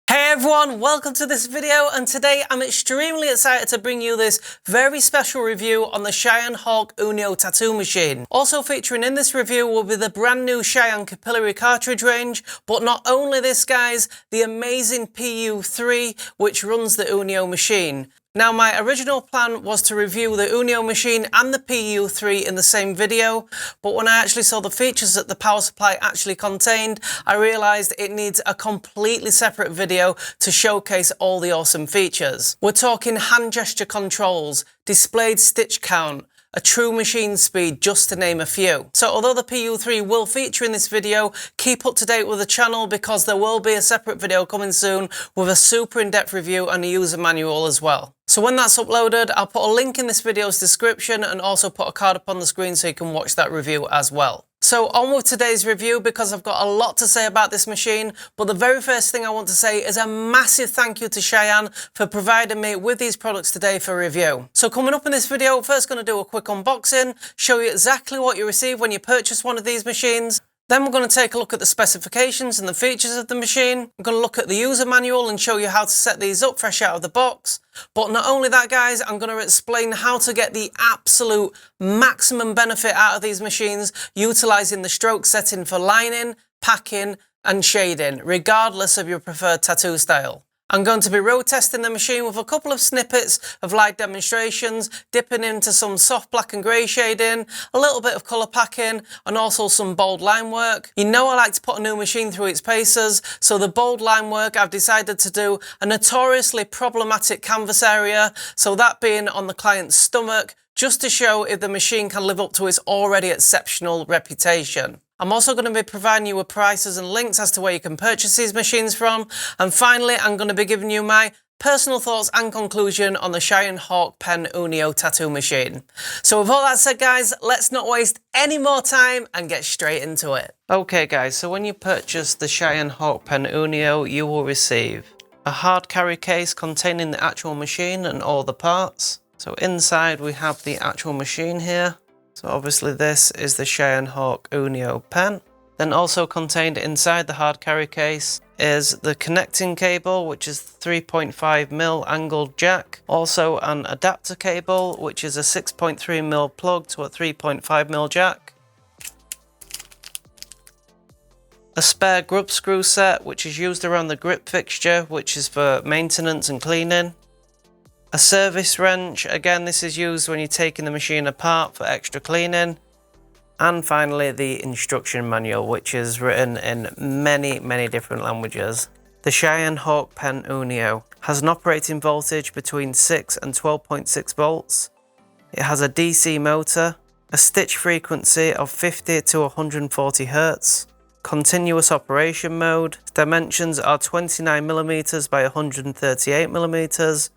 Everyone, welcome to this video, and today I'm extremely excited to bring you this very special review on the Cheyenne Hawk Unio tattoo machine. Also featuring in this review will be the brand new Cheyenne Capillary cartridge range, but not only this guys, the amazing PUIII which runs the Unio machine. Now, my original plan was to review the Unio machine and the PUIII in the same video, but when I actually saw the features that the power supply actually contained, I realised it needs a completely separate video to showcase all the awesome features. We're talking hand gesture controls, displayed stitch count, a true machine speed, just to name a few. So although the PUIII will feature in this video, keep up to date with the channel because there will be a separate video coming soon with a super in-depth review and a user manual as well. So when that's uploaded, I'll put a link in this video's description and also put a card up on the screen so you can watch that review as well. So on with today's review because I've got a lot to say about this machine, but the very first thing I want to say is a massive thank you to Cheyenne for providing me with these products today for review. So coming up in this video, first going to do a quick unboxing, show you exactly what you receive when you purchase one of these machines. Then we're going to take a look at the specifications and the features of the machine. I'm going to look at the user manual and show you how to set these up fresh out of the box. But not only that guys, I'm going to explain how to get the absolute maximum benefit out of these machines utilising the stroke setting for lining, packing and shading, regardless of your preferred tattoo style. I'm going to be road testing the machine with a couple of snippets of live demonstrations, dipping into some soft black and grey shading, a little bit of colour packing, and also some bold line work. You know I like to put a new machine through its paces, so the bold line work I've decided to do a notoriously problematic canvas area, so that being on the client's stomach, just to show if the machine can live up to its already exceptional reputation. I'm also going to be providing you with prices and links as to where you can purchase these machines from. And finally, I'm going to be giving you my personal thoughts and conclusion on the Cheyenne Hawk Pen Unio tattoo machine. So with all that said guys, let's not waste any more time and get straight into it. Okay guys, so when you purchase the Cheyenne Hawk Pen Unio, you will receive a hard carry case containing the actual machine and all the parts. So inside we have the actual machine here. So obviously this is the Cheyenne Hawk Unio pen. Then also contained inside the hard carry case is the connecting cable, which is 3.5mm angled jack. Also an adapter cable, which is a 6.3mm plug to a 3.5mm jack. A spare grub screw set, which is used around the grip fixture, which is for maintenance and cleaning. A service wrench, again this is used when you're taking the machine apart for extra cleaning. And finally the instruction manual, which is written in many different languages. The Cheyenne Hawk Pen Unio has an operating voltage between 6 and 12.6 volts. It has a DC motor, a stitch frequency of 50 to 140 Hz, continuous operation mode, dimensions are 29mm by 138mm.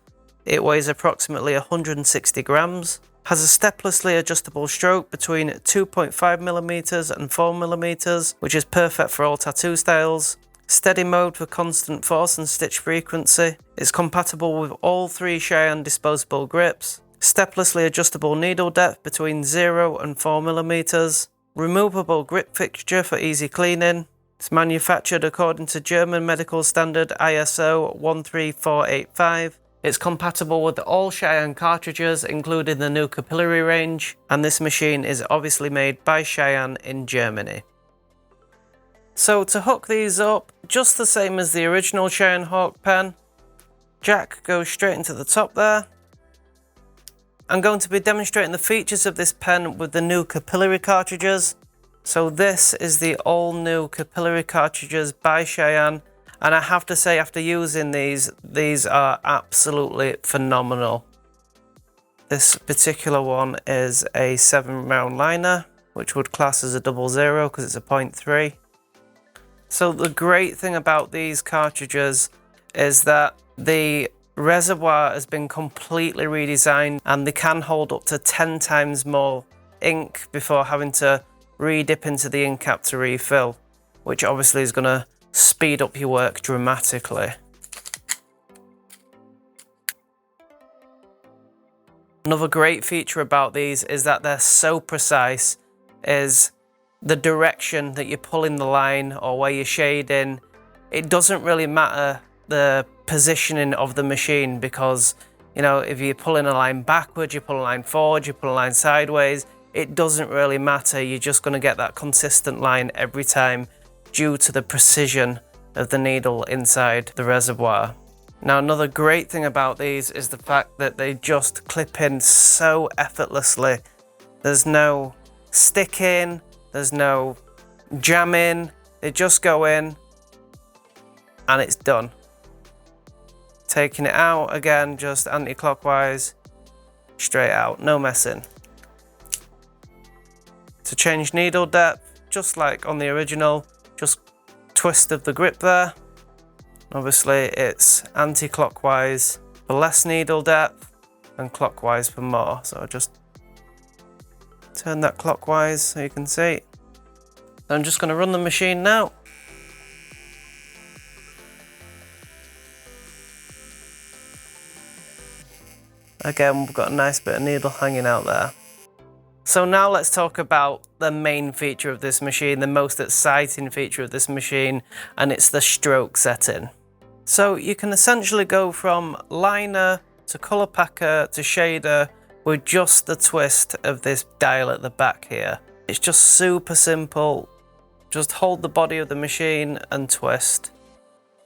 It weighs approximately 160 grams, has a steplessly adjustable stroke between 2.5mm and 4mm, which is perfect for all tattoo styles, steady mode for constant force and stitch frequency, is compatible with all three Cheyenne disposable grips, steplessly adjustable needle depth between 0 and 4mm, removable grip fixture for easy cleaning. It's manufactured according to German medical standard ISO 13485, It's compatible with all Cheyenne cartridges, including the new Capillary range, and this machine is obviously made by Cheyenne in Germany. So to hook these up, just the same as the original Cheyenne Hawk pen, jack goes straight into the top there. I'm going to be demonstrating the features of this pen with the new Capillary cartridges. So this is the all new Capillary cartridges by Cheyenne. And I have to say, after using these are absolutely phenomenal. This particular one is a 7-round liner, which would class as a 00 because it's a 0.3. So the great thing about these cartridges is that the reservoir has been completely redesigned and they can hold up to 10 times more ink before having to re-dip into the ink cap to refill, which obviously is going to speed up your work dramatically. Another great feature about these is that they're so precise, is the direction that you're pulling the line or where you're shading. It doesn't really matter the positioning of the machine because, you know, if you're pulling a line backwards, you pull a line forward, you pull a line sideways, it doesn't really matter. You're just going to get that consistent line every time due to the precision of the needle inside the reservoir. Now, another great thing about these is the fact that they just clip in so effortlessly. There's no sticking, there's no jamming, they just go in and it's done. Taking it out again, just anti-clockwise, straight out, no messing. To change needle depth, just like on the original, just twist of the grip there. Obviously it's anti-clockwise for less needle depth and clockwise for more. So just turn that clockwise so you can see. I'm just going to run the machine now. Again, we've got a nice bit of needle hanging out there. So now let's talk about the main feature of this machine, the most exciting feature of this machine, and it's the stroke setting. So you can essentially go from liner to color packer to shader with just the twist of this dial at the back here. It's just super simple. Just hold the body of the machine and twist.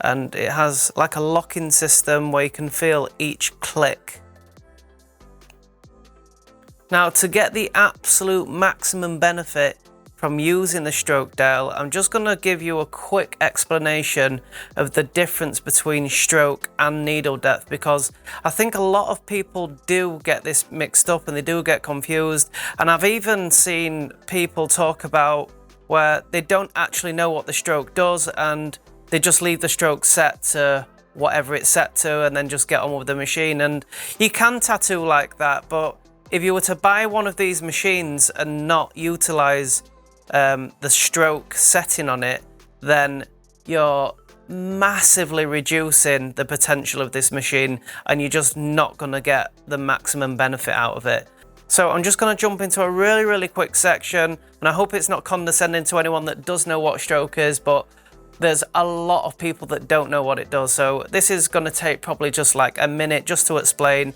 And it has like a locking system where you can feel each click. Now, to get the absolute maximum benefit from using the stroke dial, I'm just going to give you a quick explanation of the difference between stroke and needle depth, because I think a lot of people do get this mixed up and they do get confused. And I've even seen people talk about where they don't actually know what the stroke does and they just leave the stroke set to whatever it's set to and then just get on with the machine. And you can tattoo like that, but if you were to buy one of these machines and not utilize the stroke setting on it, then you're massively reducing the potential of this machine and you're just not going to get the maximum benefit out of it. So I'm just going to jump into a really quick section, and I hope it's not condescending to anyone that does know what stroke is, but there's a lot of people that don't know what it does. So this is going to take probably just like a minute just to explain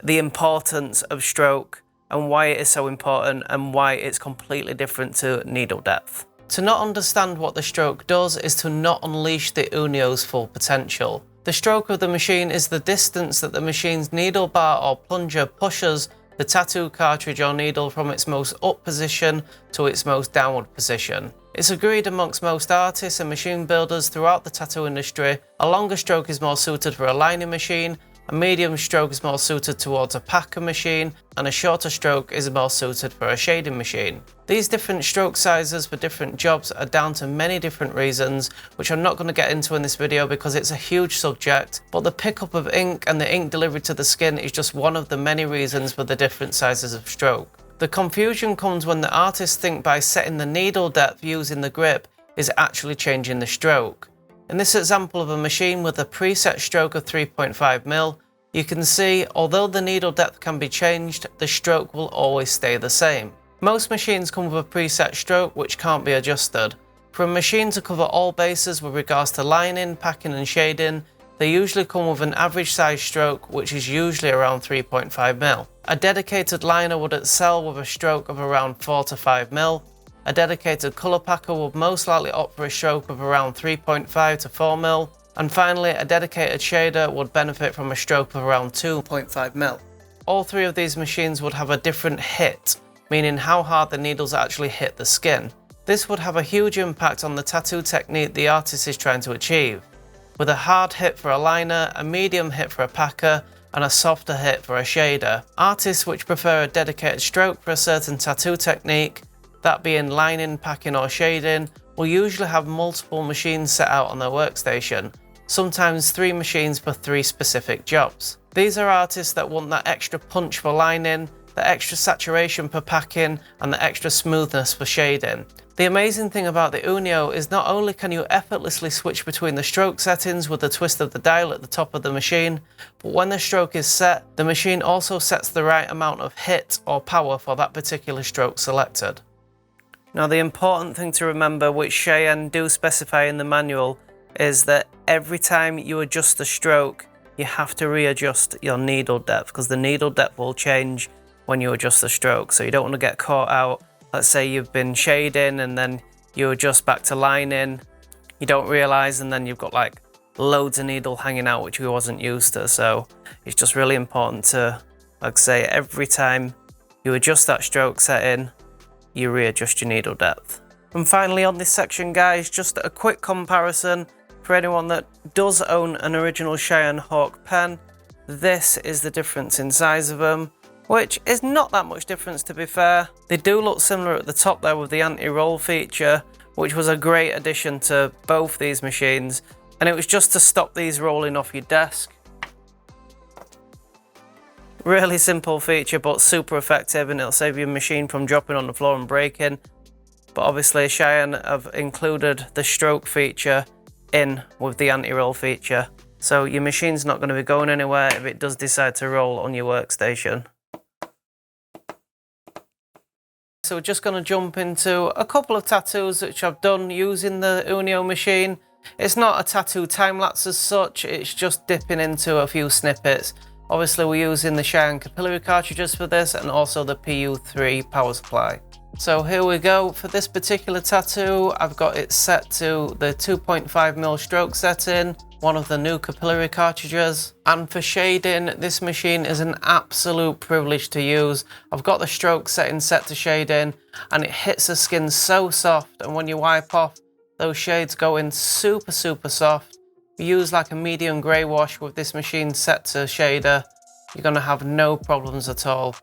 the importance of stroke and why it is so important and why it's completely different to needle depth. To not understand what the stroke does is to not unleash the Unio's full potential. The stroke of the machine is the distance that the machine's needle bar or plunger pushes the tattoo cartridge or needle from its most up position to its most downward position. It's agreed amongst most artists and machine builders throughout the tattoo industry, a longer stroke is more suited for a lining machine, a medium stroke is more suited towards a packer machine, and a shorter stroke is more suited for a shading machine. These different stroke sizes for different jobs are down to many different reasons, which I'm not going to get into in this video because it's a huge subject, but the pickup of ink and the ink delivery to the skin is just one of the many reasons for the different sizes of stroke. The confusion comes when the artists think by setting the needle depth using the grip is actually changing the stroke. In this example of a machine with a preset stroke of 3.5mm, you can see although the needle depth can be changed, the stroke will always stay the same. Most machines come with a preset stroke which can't be adjusted. For a machine to cover all bases with regards to lining, packing and shading, They usually come with an average size stroke, which is usually around 3.5mm. A dedicated liner would excel with a stroke of around 4 to 5mm. A dedicated colour packer would most likely opt for a stroke of around 3.5 to 4mm. And finally, a dedicated shader would benefit from a stroke of around 2.5mm. All three of these machines would have a different hit, meaning how hard the needles actually hit the skin. This would have a huge impact on the tattoo technique the artist is trying to achieve, with a hard hit for a liner, a medium hit for a packer, and a softer hit for a shader. Artists which prefer a dedicated stroke for a certain tattoo technique, that being lining, packing or shading, will usually have multiple machines set out on their workstation, sometimes 3 machines for 3 specific jobs. These are artists that want that extra punch for lining, the extra saturation for packing, and the extra smoothness for shading. The amazing thing about the Unio is not only can you effortlessly switch between the stroke settings with the twist of the dial at the top of the machine, but when the stroke is set, the machine also sets the right amount of hit or power for that particular stroke selected. Now the important thing to remember, which Cheyenne do specify in the manual, is that every time you adjust the stroke, you have to readjust your needle depth, because the needle depth will change when you adjust the stroke. So you don't want to get caught out. Let's say you've been shading and then you adjust back to lining, you don't realise, and then you've got like loads of needle hanging out, which we wasn't used to. So it's just really important to, like I say, every time you adjust that stroke setting, you readjust your needle depth. And finally on this section, guys, just a quick comparison for anyone that does own an original Cheyenne Hawk pen. This is the difference in size of them, which is not that much difference, to be fair. They do look similar at the top there with the anti-roll feature, which was a great addition to both these machines, and it was just to stop these rolling off your desk. Really simple feature, but super effective, and it'll save your machine from dropping on the floor and breaking. But obviously Cheyenne have included the stroke feature in with the anti-roll feature, so your machine's not going to be going anywhere if it does decide to roll on your workstation. So we're just going to jump into a couple of tattoos which I've done using the Unio machine. It's not a tattoo time-lapse as such, it's just dipping into a few snippets. Obviously we're using the Cheyenne Capillary cartridges for this, and also the PUIII power supply. So here we go. For this particular tattoo, I've got it set to the 2.5mm stroke setting, one of the new Capillary cartridges. And for shading, this machine is an absolute privilege to use. I've got the stroke setting set to shading, and it hits the skin so soft, and when you wipe off, those shades go in super soft. If you use like a medium grey wash with this machine set to shader, you're going to have no problems at all.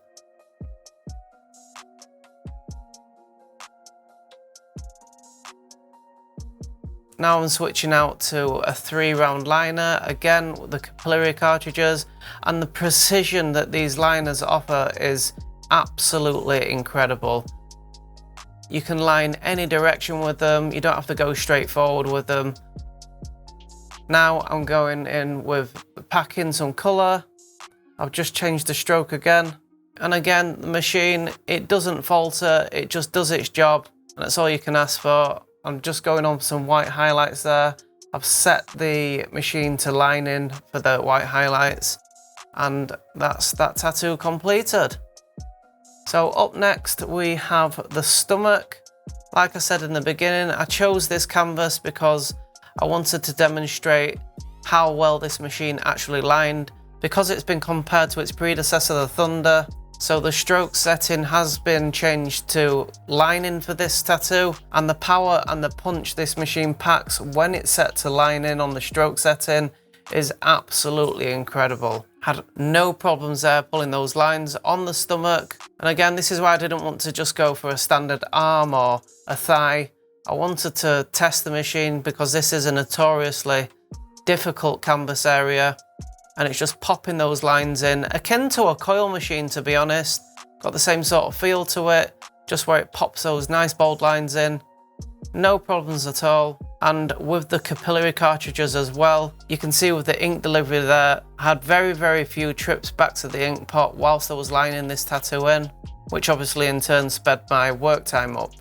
Now I'm switching out to a 3-round liner, again with the Capillary cartridges, and the precision that these liners offer is absolutely incredible. You can line any direction with them, you don't have to go straight forward with them. Now I'm going in with packing some colour. I've just changed the stroke again, and again the machine, it doesn't falter, it just does its job, and that's all you can ask for. I'm just going on some white highlights there. I've set the machine to lining for the white highlights, and that's that tattoo completed. So up next we have the stomach. Like I said in the beginning, I chose this canvas because I wanted to demonstrate how well this machine actually lined, because it's been compared to its predecessor, the Thunder. So the stroke setting has been changed to lining for this tattoo, and the power and the punch this machine packs when it's set to lining on the stroke setting is absolutely incredible. Had no problems there pulling those lines on the stomach. And again, this is why I didn't want to just go for a standard arm or a thigh. I wanted to test the machine because this is a notoriously difficult canvas area, and it's just popping those lines in, akin to a coil machine, to be honest. Got the same sort of feel to it, just where it pops those nice bold lines in. No problems at all. And with the Capillary cartridges as well, you can see with the ink delivery there, I had very few trips back to the ink pot whilst I was lining this tattoo in, which obviously in turn sped my work time up.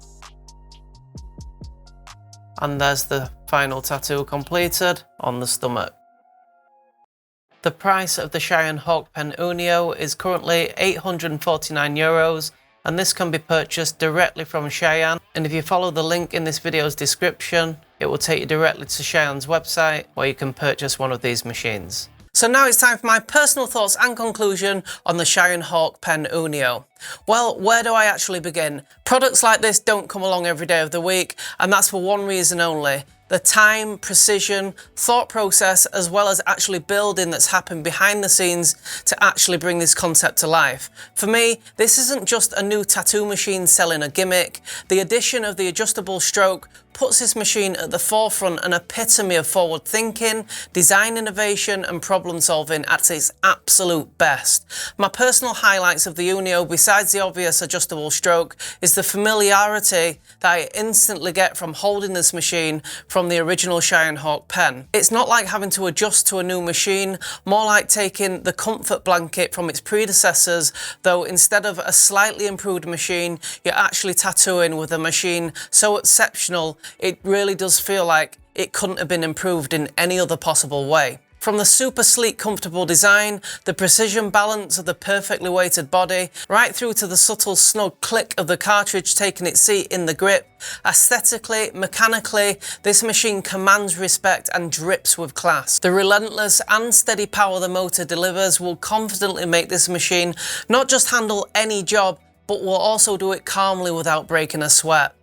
And there's the final tattoo completed on the stomach. The price of the Cheyenne Hawk Pen Unio is currently €849, and this can be purchased directly from Cheyenne. And if you follow the link in this video's description, it will take you directly to Cheyenne's website where you can purchase one of these machines. So now it's time for my personal thoughts and conclusion on the Cheyenne Hawk Pen Unio. Well, where do I actually begin? Products like this don't come along every day of the week, and that's for one reason only. The time, precision, thought process, as well as actually building that's happened behind the scenes to actually bring this concept to life. For me, this isn't just a new tattoo machine selling a gimmick. The addition of the adjustable stroke puts this machine at the forefront, an epitome of forward thinking, design innovation and problem solving at its absolute best. My personal highlights of the Unio, besides the obvious adjustable stroke, is the familiarity that I instantly get from holding this machine from the original Cheyenne Hawk Pen. It's not like having to adjust to a new machine, more like taking the comfort blanket from its predecessors, though instead of a slightly improved machine, you're actually tattooing with a machine so exceptional it really does feel like it couldn't have been improved in any other possible way. From the super sleek, comfortable design, the precision balance of the perfectly weighted body, right through to the subtle, snug click of the cartridge taking its seat in the grip, aesthetically, mechanically, this machine commands respect and drips with class. The relentless and steady power the motor delivers will confidently make this machine not just handle any job, but will also do it calmly without breaking a sweat.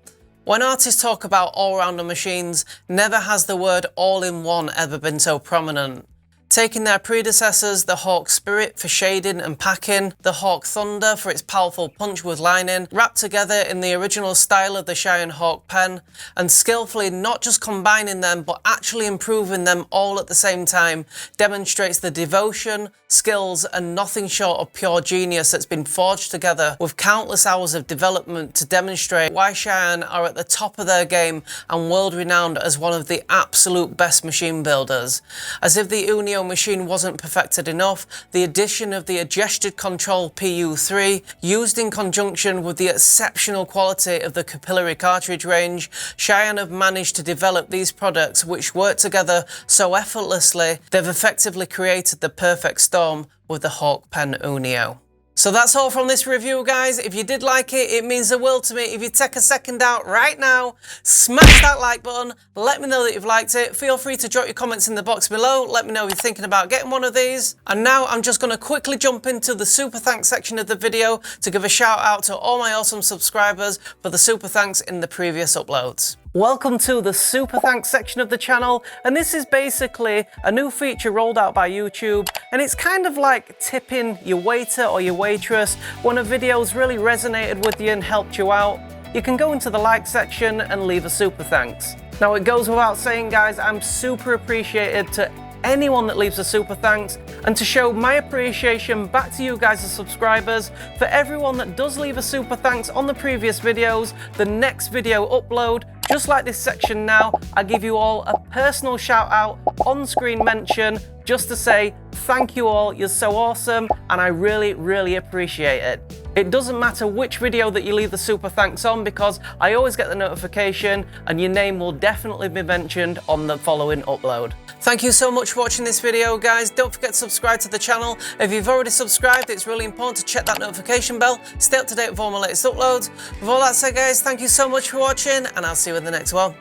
When artists talk about all-rounder machines, never has the word all-in-one ever been so prominent. Taking their predecessors, the Hawk Spirit for shading and packing, the Hawk Thunder for its powerful punch with lining, wrapped together in the original style of the Cheyenne Hawk Pen, and skillfully not just combining them but actually improving them all at the same time, demonstrates the devotion, skills and nothing short of pure genius that's been forged together with countless hours of development to demonstrate why Cheyenne are at the top of their game and world renowned as one of the absolute best machine builders. As if the Unio machine wasn't perfected enough, the addition of the gestured control PUIII, used in conjunction with the exceptional quality of the Capillary cartridge range, Cheyenne have managed to develop these products which work together so effortlessly, they've effectively created the perfect storm with the Hawk Pen Unio. So that's all from this review, guys. If you did like it, it means the world to me if you take a second out right now, smash that like button, let me know that you've liked it. Feel free to drop your comments in the box below. Let me know if you're thinking about getting one of these. And now I'm just going to quickly jump into the super thanks section of the video to give a shout out to all my awesome subscribers for the super thanks in the previous uploads. Welcome to the super thanks section of the channel, and this is basically a new feature rolled out by YouTube, and it's kind of like tipping your waiter or your waitress when a video's really resonated with you and helped you out. You can go into the like section and leave a super thanks. Now it goes without saying, guys, I'm super appreciated to anyone that leaves a super thanks, and to show my appreciation back to you guys as subscribers, for everyone that does leave a super thanks on the previous videos, the next video upload, just like this section now, I give you all a personal shout out, on-screen mention, just to say thank you all, you're so awesome, and I really appreciate it. It doesn't matter which video that you leave the super thanks on, because I always get the notification and your name will definitely be mentioned on the following upload. Thank you so much for watching this video, guys. Don't forget to subscribe to the channel. If you've already subscribed, it's really important to check that notification bell. Stay up to date with all my latest uploads. With all that said, guys, thank you so much for watching, and I'll see you in the next one.